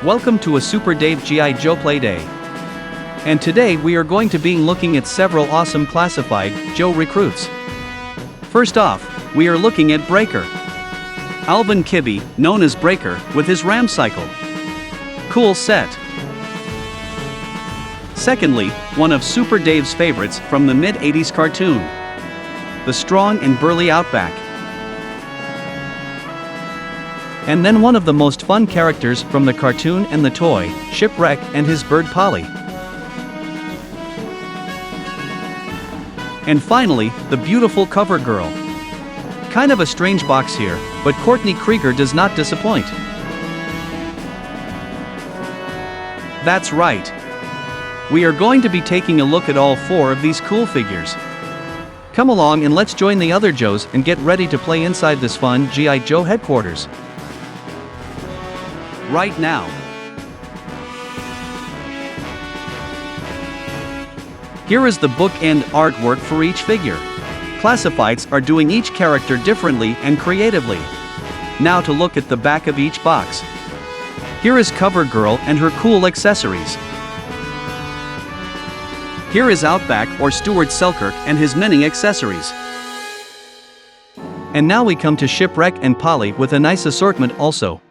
Welcome to a SuperDave G.I. Joe Playday. And today we are going to be looking at several awesome classified Joe recruits. First off, we are looking at Breaker. Alvin Kibbey, known as Breaker, with his ram cycle. Cool set. Secondly, one of SuperDave's favorites from the mid-80s cartoon. The strong and burly Outback. And then one of the most fun characters from the cartoon and the toy, Shipwreck and his bird Polly. And finally, the beautiful Covergirl. Kind of a strange box here, but Courtney Krieger does not disappoint. That's right. We are going to be taking a look at all four of these cool figures. Come along and let's join the other Joes and get ready to play inside this fun G.I. Joe headquarters. Right now. Here is the bookend artwork for each figure. Classifieds are doing each character differently and creatively. Now to look at the back of each box. Here is Covergirl and her cool accessories. Here is Outback or Stuart Selkirk and his many accessories. And now we come to Shipwreck and Polly with a nice assortment also.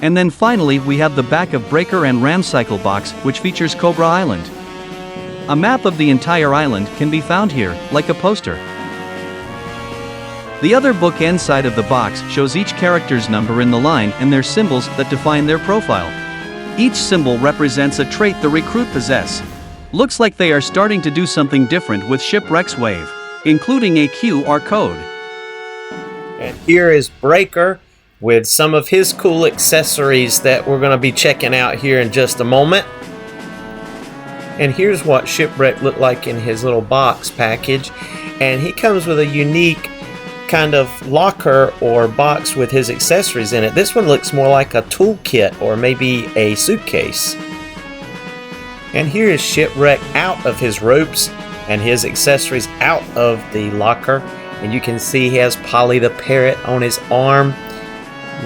And then finally we have the back of Breaker and Ram Cycle box, which features Cobra Island. A map of the entire island can be found here, like a poster. The other bookend side of the box shows each character's number in the line and their symbols that define their profile. Each symbol represents a trait the recruit possess. Looks like they are starting to do something different with Shipwreck's wave, including a QR code. And here is Breaker with some of his cool accessories that we're going to be checking out here in just a moment. And here's what Shipwreck looked like in his little box package. And he comes with a unique kind of locker or box with his accessories in it. This one looks more like a toolkit or maybe a suitcase. And here is Shipwreck out of his ropes and his accessories out of the locker. And you can see he has Polly the parrot on his arm.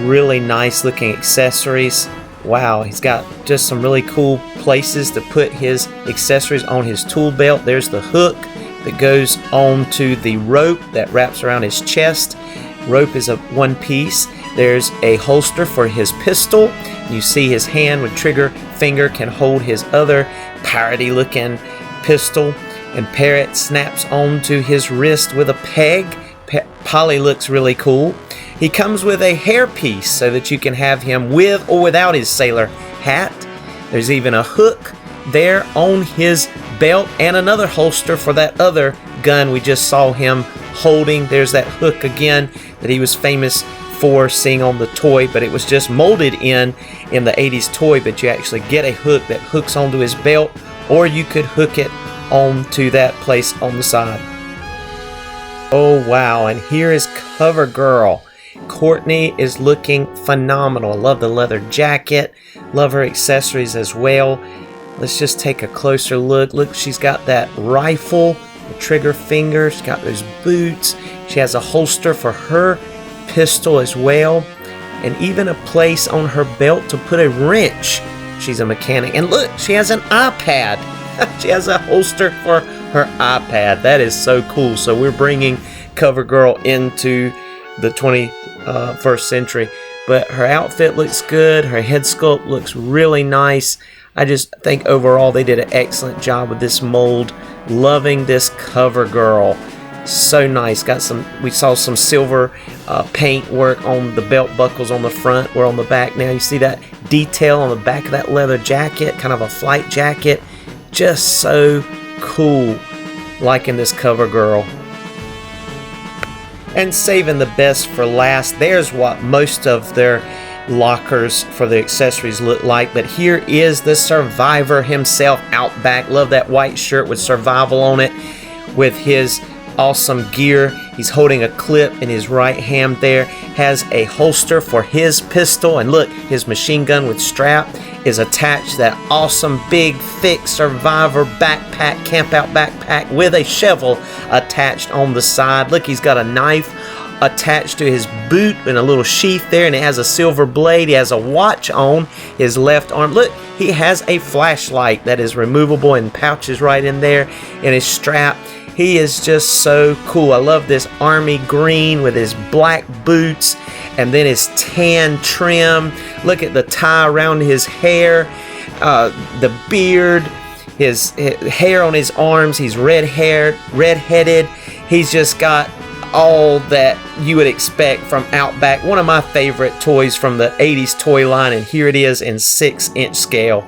Really nice looking accessories. Wow, he's got just some really cool places to put his accessories on his tool belt. There's the hook that goes onto the rope that wraps around his chest. Rope is a one piece. There's a holster for his pistol. You see his hand with trigger finger can hold his other parroty looking pistol. And Parrot snaps onto his wrist with a peg. Polly looks really cool. He comes with a hairpiece so that you can have him with or without his sailor hat. There's even a hook there on his belt and another holster for that other gun we just saw him holding. There's that hook again that he was famous for seeing on the toy, but it was just molded in the 80s toy, but you actually get a hook that hooks onto his belt, or you could hook it onto that place on the side. Oh wow, and here is Covergirl. Courtney is looking phenomenal. I love the leather jacket, love her accessories as well. Let's just take a closer look. Look, she's got that rifle, the trigger finger, she's got those boots. She has a holster for her pistol as well, and even a place on her belt to put a wrench. She's a mechanic. And look, she has an iPad. She has a holster for her iPad. That is so cool. So we're bringing Covergirl into the 21st century. But her outfit looks good. Her head sculpt looks really nice. I just think overall they did an excellent job with this mold. Loving this Covergirl. So nice. We saw some silver paint work on the belt buckles on the front. We're on the back now. You see that detail on the back of that leather jacket, kind of a flight jacket. Just so cool. Liking this Covergirl. And saving the best for last, there's what most of their lockers for the accessories look like. But here is the survivor himself, Outback. Love that white shirt with survival on it, with his awesome gear. He's holding a clip in his right hand there, has a holster for his pistol, and look, his machine gun with strap is attached to that awesome big thick survivor backpack, camp out backpack with a shovel attached on the side. Look, he's got a knife attached to his boot in a little sheath there, and it has a silver blade. He has a watch on his left arm. Look, he has a flashlight that is removable and pouches right in there in his strap. He is just so cool. I love this army green with his black boots and then his tan trim. Look at the tie around his hair, the beard, his hair on his arms. He's red-headed. He's just got all that you would expect from Outback. One of my favorite toys from the 80s toy line, and here it is in 6-inch scale.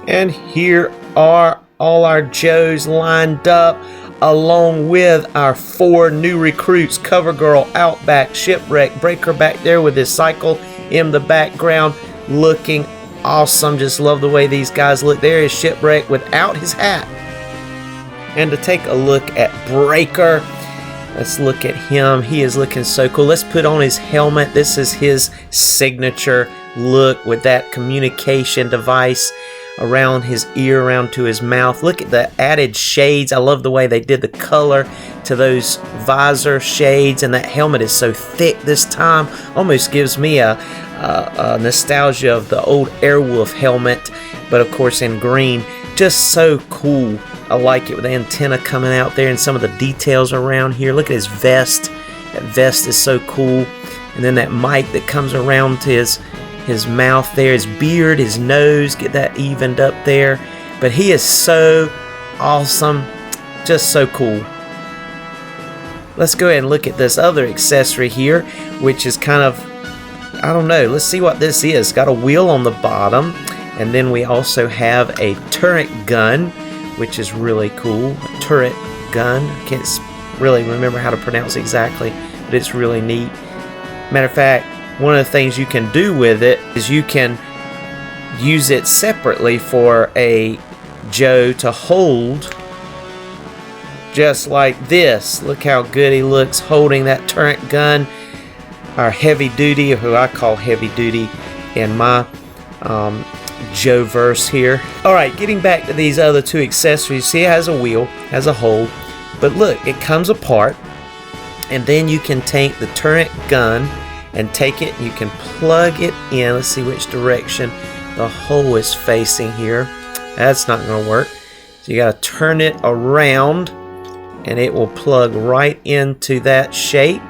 And here are all our Joes lined up, along with our 4 new recruits: Covergirl, Outback, Shipwreck, Breaker back there with his cycle in the background, looking awesome. Just love the way these guys look. There is Shipwreck without his hat. And to take a look at Breaker, let's look at him. He is looking so cool. Let's put on his helmet. This is his signature look with that communication device around his ear, around to his mouth. Look at the added shades. I love the way they did the color to those visor shades, and that helmet is so thick this time. Almost gives me a nostalgia of the old Airwolf helmet, but of course in green. Just so cool. I like it with the antenna coming out there and some of the details around here. Look at his vest. That vest is so cool. And then that mic that comes around to his mouth there, his beard, his nose, get that evened up there. But he is so awesome. Just so cool. Let's go ahead and look at this other accessory here, which is kind of, I don't know. Let's see what this is. Got a wheel on the bottom. And then we also have a turret gun, which is really cool. A turret gun. I can't really remember how to pronounce it exactly, but it's really neat. Matter of fact, one of the things you can do with it is you can use it separately for a Joe to hold, just like this. Look how good he looks holding that turret gun. Our heavy duty, or who I call heavy duty in my Joe verse here. Alright, getting back to these other 2 accessories. See, it has a wheel, has a hold, but look, it comes apart, and then you can take the turret gun and take it, you can plug it in. Let's see which direction the hole is facing here. That's not going to work. So you got to turn it around, and it will plug right into that shape.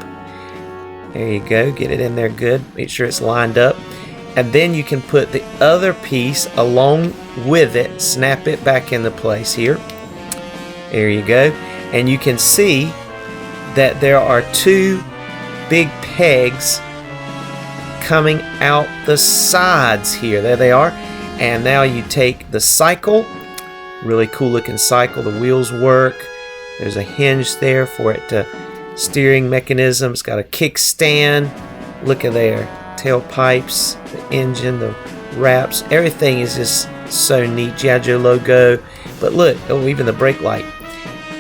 There you go. Get it in there good. Make sure it's lined up. And then you can put the other piece along with it, snap it back into place here. There you go. And you can see that there are 2 big pegs coming out the sides here. There they are. And now you take the cycle, really cool looking cycle. The wheels work. There's a hinge there for it to steering mechanism. It's got a kickstand. Look at there. Tailpipes, the engine, the wraps, everything is just so neat. G.I. Joe logo. But look, oh, even the brake light.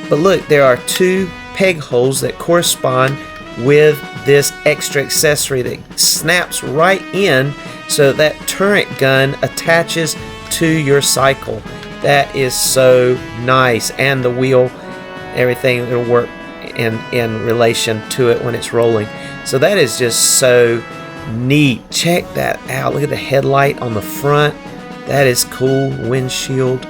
But look, there are 2 peg holes that correspond with this extra accessory that snaps right in, so that turret gun attaches to your cycle. That is so nice. And the wheel, everything will work in relation to it when it's rolling. So that is just so neat. Check that out. Look at the headlight on the front. That is cool. Windshield.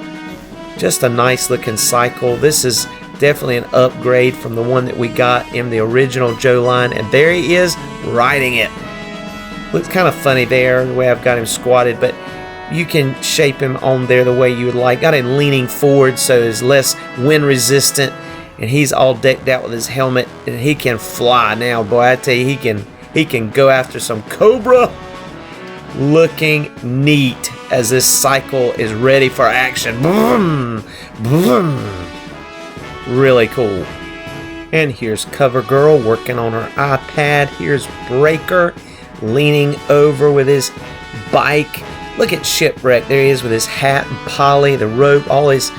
Just a nice looking cycle. This is definitely an upgrade from the one that we got in the original Joe line. And there he is riding it. Looks kind of funny there, the way I've got him squatted, but you can shape him on there the way you would like. Got him leaning forward so it's less wind resistant. And he's all decked out with his helmet, and he can fly now. Boy, I tell you, he can go after some cobra. Looking neat as this cycle is ready for action. Boom, boom. Really cool. And here's Covergirl working on her iPad. Here's Breaker leaning over with his bike. Look at Shipwreck. There he is with his hat and Polly, the rope, all his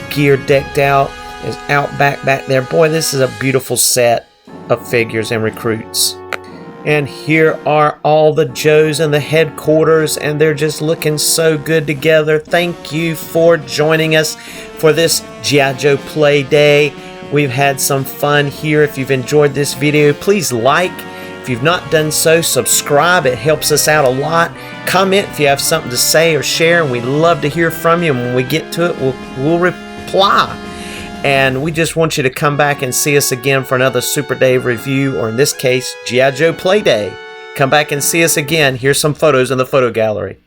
gear decked out. There's Outback back there. Boy, this is a beautiful set of figures and recruits. And here are all the Joes in the headquarters, and they're just looking so good together. Thank you for joining us for this G.I. Joe Play Day. We've had some fun here. If you've enjoyed this video, please like. If you've not done so, subscribe. It helps us out a lot. Comment if you have something to say or share, and we'd love to hear from you. And when we get to it, we'll reply. And we just want you to come back and see us again for another Super Dave review, or in this case, G.I. Joe Play Day. Come back and see us again. Here's some photos in the photo gallery.